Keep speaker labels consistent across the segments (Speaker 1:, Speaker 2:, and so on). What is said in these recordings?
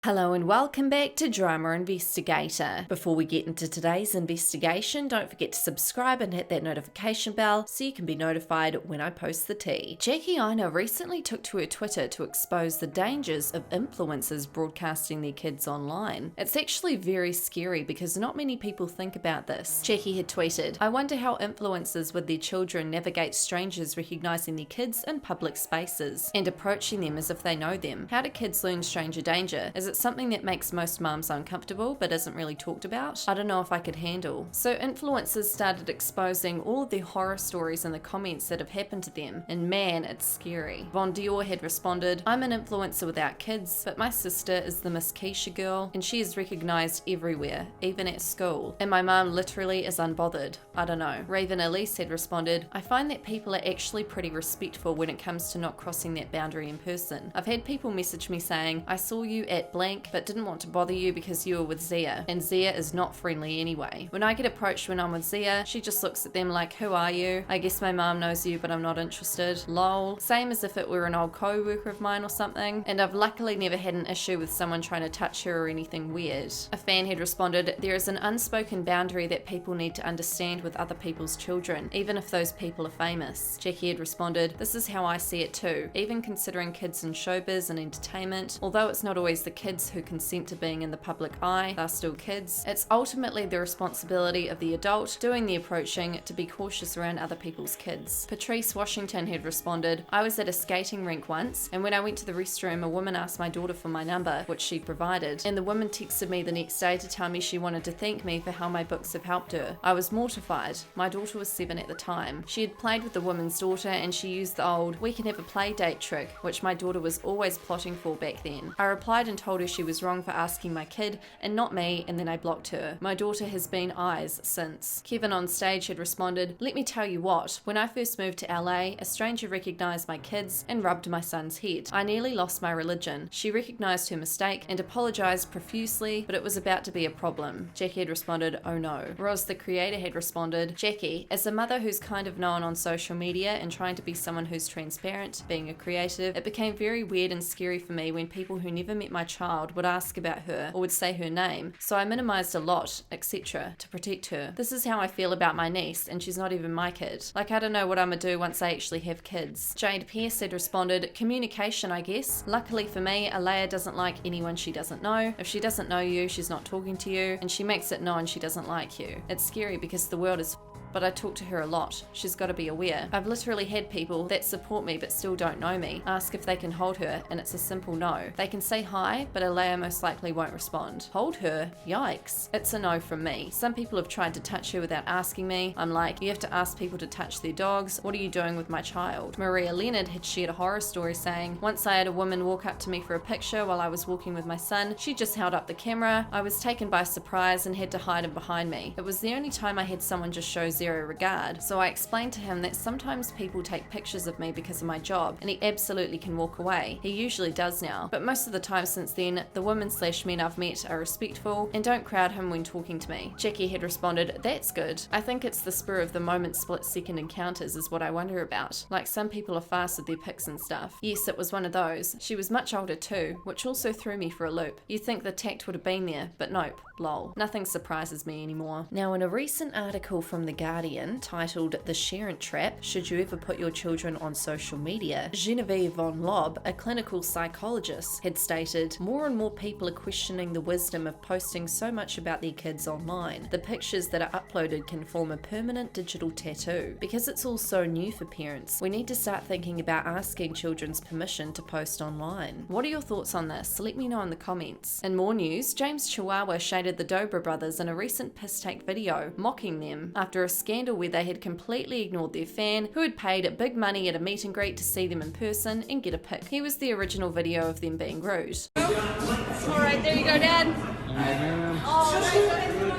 Speaker 1: Hello and welcome back to Drama Investigator. Before we get into today's investigation, don't forget to subscribe and hit that notification bell so you can be notified when I post the tea. Jackie Aina recently took to her Twitter to expose the dangers of influencers broadcasting their kids online. It's actually very scary because not many people think about this. Jackie had tweeted, "I wonder how influencers with their children navigate strangers recognizing their kids in public spaces and approaching them as if they know them. How do kids learn stranger danger? Is it something that makes most mums uncomfortable but isn't really talked about? I don't know if I could handle." So influencers started exposing all of the horror stories in the comments that have happened to them, and man, it's scary. Von Dior had responded, "I'm an influencer without kids, but my sister is the Miss Keisha girl and she is recognized everywhere, even at school. And my mum literally is unbothered. I don't know." Raven Elise had responded, "I find that people are actually pretty respectful when it comes to not crossing that boundary in person. I've had people message me saying, I saw you at blank but didn't want to bother you because you were with Zia, and Zia is not friendly anyway. When I get approached when I'm with Zia, she just looks at them like, who are you? I guess my mom knows you but I'm not interested. Lol." Same as if it were an old co-worker of mine or something, and I've luckily never had an issue with someone trying to touch her or anything weird. A fan had responded, "There is an unspoken boundary that people need to understand with other people's children, even if those people are famous." Jackie had responded, "This is how I see it too, even considering kids in showbiz and entertainment, although it's not always the kids who consent to being in the public eye, they're still kids. It's ultimately the responsibility of the adult doing the approaching to be cautious around other people's kids." Patrice Washington had responded, "I was at a skating rink once, and when I went to the restroom, a woman asked my daughter for my number, which she provided, and the woman texted me the next day to tell me she wanted to thank me for how my books have helped her. I was mortified. My daughter was 7 at the time. She had played with the woman's daughter and she used the old, 'we can have a play date' trick, which my daughter was always plotting for back then. I replied and told her she was wrong for asking my kid and not me, and then I blocked her. My daughter has been eyes since." Kevin on stage had responded, "Let me tell you what, when I first moved to LA, a stranger recognized my kids and rubbed my son's head. I nearly lost my religion. She recognized her mistake and apologized profusely, but it was about to be a problem." Jackie had responded, "Oh no." Roz the creator had responded, "Jackie, as a mother who's kind of known on social media and trying to be someone who's transparent, being a creative, it became very weird and scary for me when people who never met my child would ask about her or would say her name, so I minimized a lot, etc. to protect her. This is how I feel about my niece, and she's not even my kid. Like, I don't know what I'm gonna do once I actually have kids." Jade Pierce had responded, "Communication, I guess. Luckily for me, Alea doesn't like anyone she doesn't know. If she doesn't know you, she's not talking to you, and she makes it known she doesn't like you. It's scary because the world is but I talk to her a lot. She's got to be aware. I've literally had people that support me but still don't know me ask if they can hold her, and it's a simple no. They can say hi, but Alea most likely won't respond. Hold her? Yikes. It's a no from me. Some people have tried to touch her without asking me. I'm like, you have to ask people to touch their dogs. What are you doing with my child?" Maria Leonard had shared a horror story saying, "Once I had a woman walk up to me for a picture while I was walking with my son. She just held up the camera. I was taken by surprise and had to hide him behind me. It was the only time I had someone just show zero regard. So I explained to him that sometimes people take pictures of me because of my job, and he absolutely can walk away. He usually does now, but most of the time since then, the women/men I've met are respectful and don't crowd him when talking to me." Jackie had responded, "That's good. I think it's the spur of the moment split-second encounters is what I wonder about. Like, some people are fast with their pics and stuff. Yes, it was one of those. She was much older too, which also threw me for a loop. You'd think the tact would have been there, but nope. Lol. Nothing surprises me anymore." Now, in a recent article from The Guardian titled "The Sharent Trap, Should You Ever Put Your Children on Social Media?", Genevieve von Lob, a clinical psychologist, had stated, "More and more people are questioning the wisdom of posting so much about their kids online. The pictures that are uploaded can form a permanent digital tattoo. Because it's all so new for parents, we need to start thinking about asking children's permission to post online." What are your thoughts on this? Let me know in the comments. In more news, James Chihuahua shaded the Dobra brothers in a recent piss-take video, mocking them after a scandal where they had completely ignored their fan who had paid big money at a meet and greet to see them in person and get a pic. Here was the original video of them being rude.
Speaker 2: Alright, there you go, Dad. Alright, go ahead and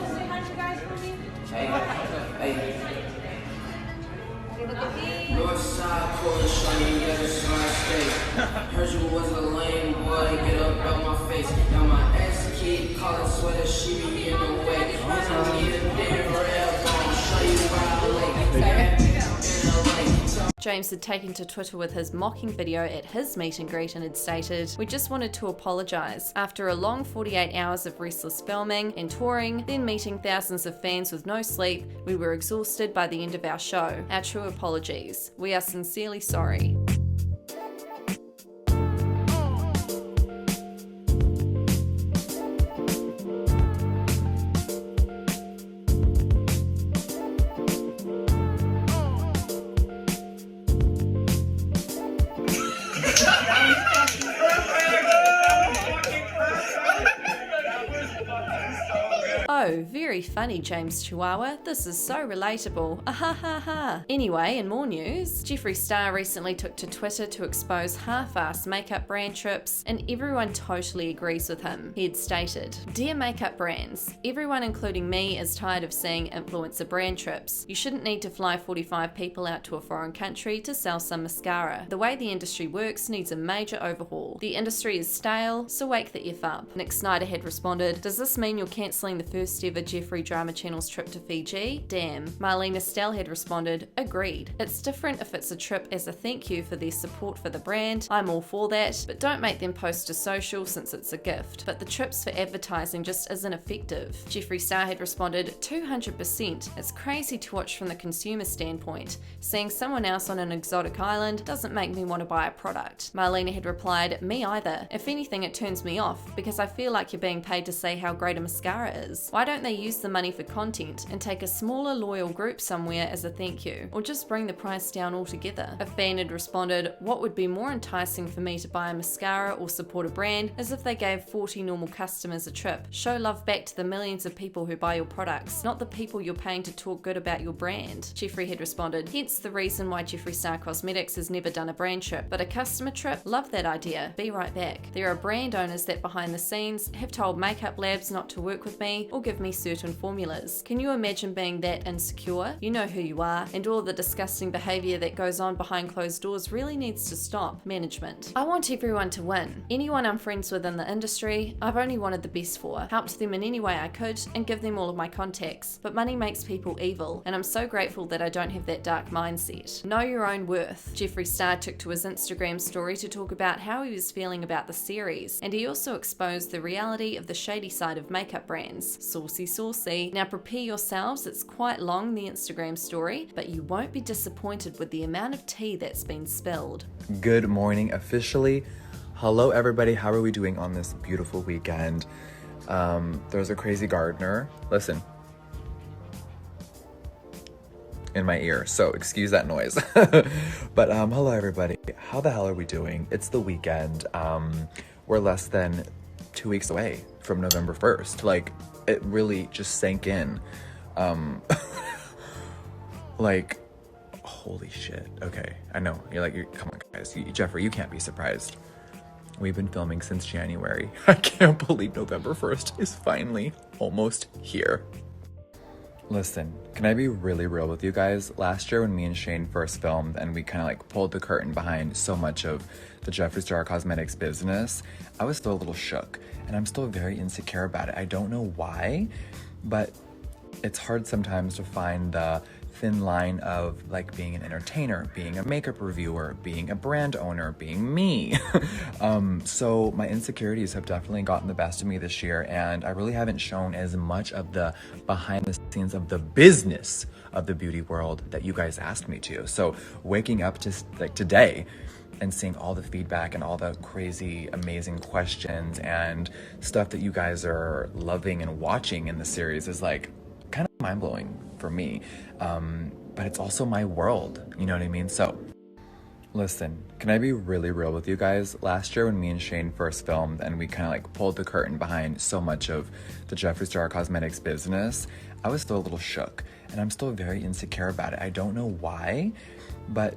Speaker 2: say hi to you guys for me. Hey, look at me.
Speaker 3: North side, Polish, shiny, other side, state. Heard you was a lame boy, get up out my face. Now my ex-kid, call it sweater, she be in the way. I need a dinner, I'll show you where I lay.
Speaker 1: James had taken to Twitter with his mocking video at his meet and greet and had stated, "We just wanted to apologise. After a long 48 hours of restless filming and touring, then meeting thousands of fans with no sleep, we were exhausted by the end of our show. Our true apologies. We are sincerely sorry." Oh, very funny, James Chihuahua. This is so relatable. Ahahaha. Anyway, in more news, Jeffree Star recently took to Twitter to expose half-assed makeup brand trips, and everyone totally agrees with him. He had stated, "Dear makeup brands, everyone including me is tired of seeing influencer brand trips. You shouldn't need to fly 45 people out to a foreign country to sell some mascara. The way the industry works needs a major overhaul. The industry is stale, so wake the F up." Nick Snyder had responded, "Does this mean you're cancelling the first ever Jeffree Drama Channel's trip to Fiji? Damn." Marlene Estelle had responded, "Agreed. It's different if it's a trip as a thank you for their support for the brand. I'm all for that, but don't make them post to social since it's a gift. But the trips for advertising just isn't effective." Jeffree Star had responded, 200%. It's crazy to watch from the consumer standpoint. Seeing someone else on an exotic island doesn't make me want to buy a product. Marlena had replied, "Me either. If anything, it turns me off because I feel like you're being paid to say how great a mascara is. Why don't they use the money for content and take a smaller loyal group somewhere as a thank you, or just bring the price down altogether?" A fan had responded, "What would be more enticing for me to buy a mascara or support a brand is if they gave 40 normal customers a trip. Show love back to the millions of people who buy your products, not the people you're paying to talk good about your brand." Jeffree had responded, "Hence the reason why Jeffree Star Cosmetics has never done a brand trip, but a customer trip? Love that idea. Be right back. There are brand owners that behind the scenes have told makeup labs not to work with me or give me certain formulas. Can you imagine being that insecure? You know who you are, and all the disgusting behaviour that goes on behind closed doors really needs to stop. Management. I want everyone to win. Anyone I'm friends with in the industry, I've only wanted the best for, helped them in any way I could, and give them all of my contacts. But money makes people evil, and I'm so grateful that I don't have that dark mindset. Know your own worth." Jeffree Star took to his Instagram story to talk about how he was feeling about the series, and he also exposed the reality of the shady side of makeup brands. Saucy. Now prepare yourselves, it's quite long, the Instagram story, but you won't be disappointed with the amount of tea that's been spilled.
Speaker 4: Good morning officially. Hello everybody, how are we doing on this beautiful weekend? There's a crazy gardener, listen, in my ear, so excuse that noise. But hello everybody, how the hell are we doing? It's the weekend. We're less than 2 weeks away from November 1st. Like, it really just sank in. Like, holy shit. Okay, I know. Come on guys, Jeffree, you can't be surprised. We've been filming since January. I can't believe November 1st is finally almost here. Listen, can I be really real with you guys? Last year when me and Shane first filmed and we kind of like pulled the curtain behind so much of the Jeffree Star Cosmetics business, I was still a little shook and I'm still very insecure about it. I don't know why, but it's hard sometimes to find the thin line of like being an entertainer, being a makeup reviewer, being a brand owner, being me. So my insecurities have definitely gotten the best of me this year, and I really haven't shown as much of the behind the scenes of the business of the beauty world that you guys asked me to. So waking up to like today and seeing all the feedback and all the crazy, amazing questions and stuff that you guys are loving and watching in the series is like kind of mind-blowing for me. But it's also my world, you know what I mean? So listen, can I be really real with you guys? Last year when me and Shane first filmed and we kind of like pulled the curtain behind so much of the Jeffree Star Cosmetics business, I was still a little shook and I'm still very insecure about it. I don't know why, but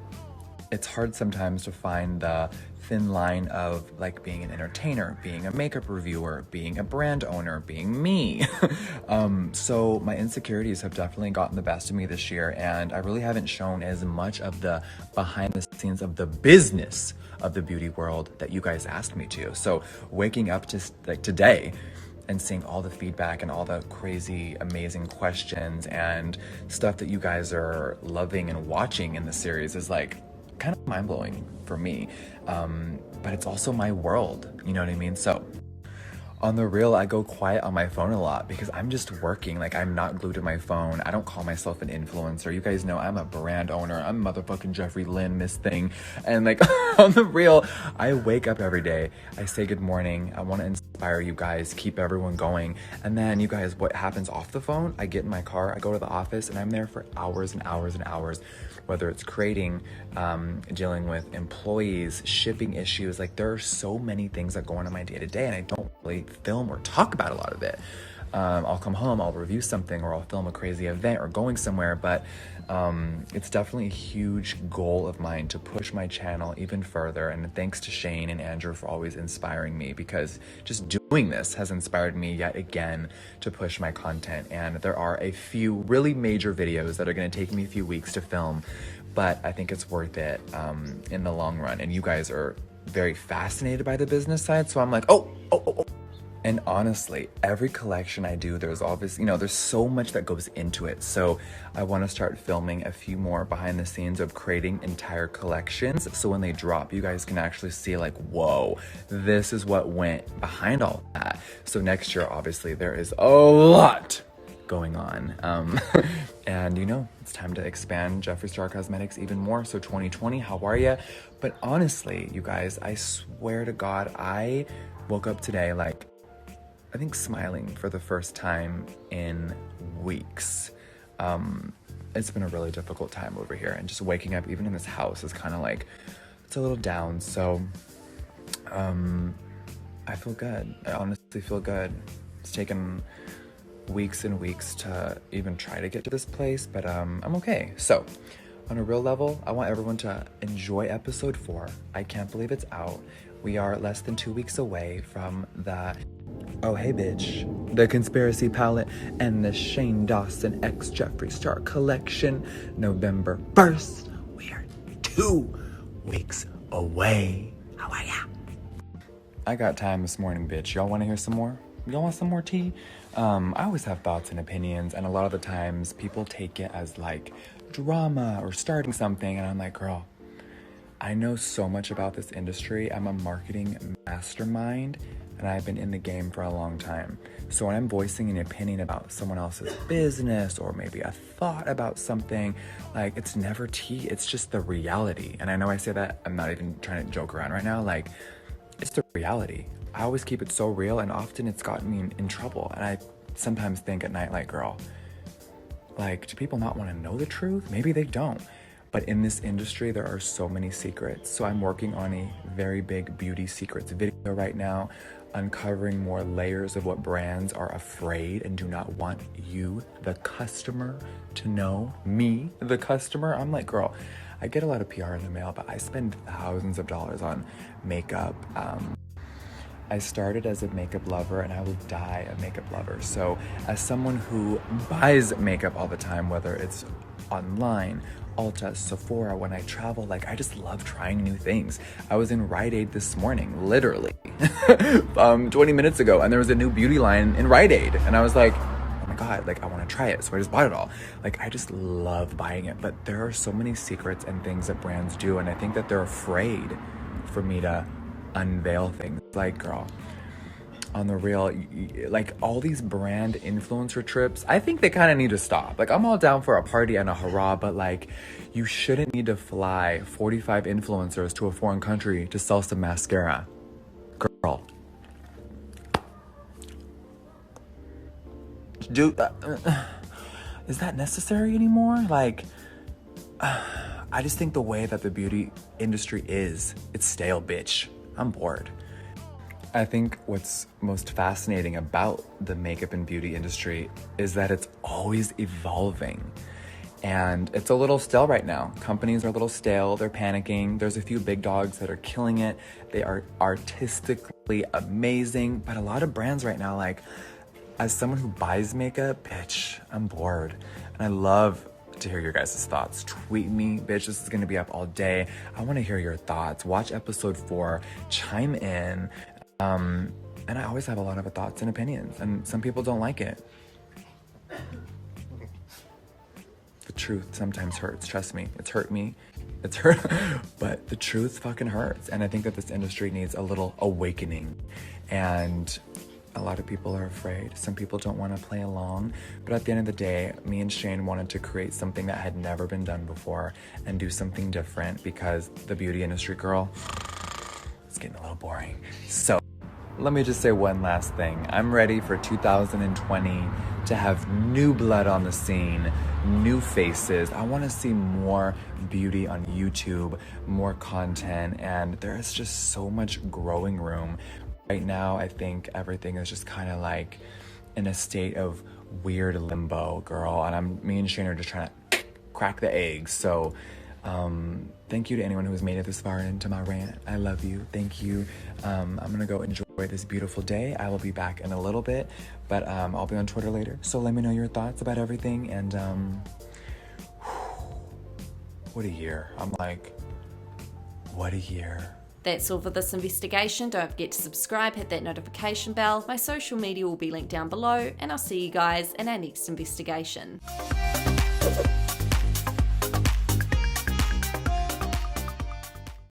Speaker 4: it's hard sometimes to find the thin line of like being an entertainer, being a makeup reviewer, being a brand owner, being me. So my insecurities have definitely gotten the best of me this year, and I really haven't shown as much of the behind the scenes of the business of the beauty world that you guys asked me to. So waking up to like today and seeing all the feedback and all the crazy, amazing questions and stuff that you guys are loving and watching in the series is like kind of mind-blowing for me. But it's also my world, you know what I mean? So on the real, I go quiet on my phone a lot because I'm just working. Like, I'm not glued to my phone. I don't call myself an influencer. You guys know I'm a brand owner. I'm motherfucking Jeffrey Lynn, Miss Thing. And like, on the real, I wake up every day. I say good morning. I want to inspire you guys, keep everyone going. And then you guys, what happens off the phone? I get in my car, I go to the office, and I'm there for hours and hours and hours. Whether it's creating, dealing with employees, shipping issues, like there are so many things that go on in my day-to-day, and I don't really film or talk about a lot of it. I'll come home, I'll review something, or I'll film a crazy event or going somewhere, but it's definitely a huge goal of mine to push my channel even further. And thanks to Shane and Andrew for always inspiring me, because just doing this has inspired me yet again to push my content. And there are a few really major videos that are going to take me a few weeks to film, but I think it's worth it in the long run. And you guys are very fascinated by the business side, so I'm like, oh. And honestly, every collection I do, there's obviously, there's so much that goes into it. So I want to start filming a few more behind the scenes of creating entire collections. So when they drop, you guys can actually see like, whoa, this is what went behind all that. So next year, obviously, there is a lot going on. And it's time to expand Jeffree Star Cosmetics even more. So 2020, how are ya? But honestly, you guys, I swear to God, I woke up today like, I think smiling for the first time in weeks. It's been a really difficult time over here, and just waking up even in this house is kind of like, it's a little down. So I feel good. I honestly feel good. It's taken weeks and weeks to even try to get to this place, but I'm okay. So on a real level, I want everyone to enjoy episode 4. I can't believe it's out. We are less than 2 weeks away from the Oh Hey Bitch, the Conspiracy Palette, and the Shane Dawson X Jeffree Star Collection, November 1st. We are 2 weeks away. How are ya? I got time this morning, bitch. Y'all want to hear some more? Y'all want some more tea? I always have thoughts and opinions, and a lot of the times people take it as like drama or starting something, and I'm like, girl, I know so much about this industry. I'm a marketing mastermind, and I've been in the game for a long time. So when I'm voicing an opinion about someone else's business, or maybe a thought about something, like, it's never tea, it's just the reality. And I know I say that, I'm not even trying to joke around right now, like, it's the reality. I always keep it so real, and often it's gotten me in trouble. And I sometimes think at night, like, girl, like, do people not want to know the truth? Maybe they don't. But in this industry, there are so many secrets. So I'm working on a very big beauty secrets video right now, uncovering more layers of what brands are afraid and do not want you, the customer, to know. Me, the customer, I'm like, girl, I get a lot of PR in the mail, but I spend thousands of dollars on makeup. I started as a makeup lover, and I will die a makeup lover. So as someone who buys makeup all the time, whether it's online, Ulta, Sephora, when I travel, like, I just love trying new things. I was in Rite Aid this morning, literally, 20 minutes ago, and there was a new beauty line in Rite Aid, and I was like, oh my God, like, I want to try it, so I just bought it all. Like, I just love buying it, but there are so many secrets and things that brands do, and I think that they're afraid for me to unveil things. Like, girl, on the real, like, all these brand influencer trips, I think they kind of need to stop. Like, I'm all down for a party and a hurrah, but like, you shouldn't need to fly 45 influencers to a foreign country to sell some mascara. Girl, dude, is that necessary anymore? Like, I just think the way that the beauty industry is, it's stale, bitch. I'm bored. I think what's most fascinating about the makeup and beauty industry is that it's always evolving. And it's a little stale right now. Companies are a little stale, they're panicking. There's a few big dogs that are killing it. They are artistically amazing, but a lot of brands right now, like, as someone who buys makeup, bitch, I'm bored. And I love to hear your guys' thoughts. Tweet me, bitch, this is gonna be up all day. I wanna hear your thoughts. Watch episode 4, chime in. And I always have a lot of thoughts and opinions, and some people don't like it. The truth sometimes hurts, trust me. It's hurt me It's hurt, but the truth fucking hurts. And I think that this industry needs a little awakening. And a lot of people are afraid. Some people don't want to play along. But at the end of the day, me and Shane wanted to create something that had never been done before and do something different, because the beauty industry, girl, it's getting a little boring. So let me just say one last thing. I'm ready for 2020 to have new blood on the scene, new faces. I want to see more beauty on YouTube, more content, and there is just so much growing room. Right now, I think everything is just kind of like in a state of weird limbo, girl, and me and Shane are just trying to crack the eggs. So thank you to anyone who has made it this far into my rant. I love you. Thank you. I'm gonna go enjoy this beautiful day. I will be back in a little bit, but I'll be on Twitter later. So let me know your thoughts about everything. And what a year. I'm like, what a year.
Speaker 1: That's all for this investigation. Don't forget to subscribe, hit that notification bell. My social media will be linked down below, and I'll see you guys in our next investigation.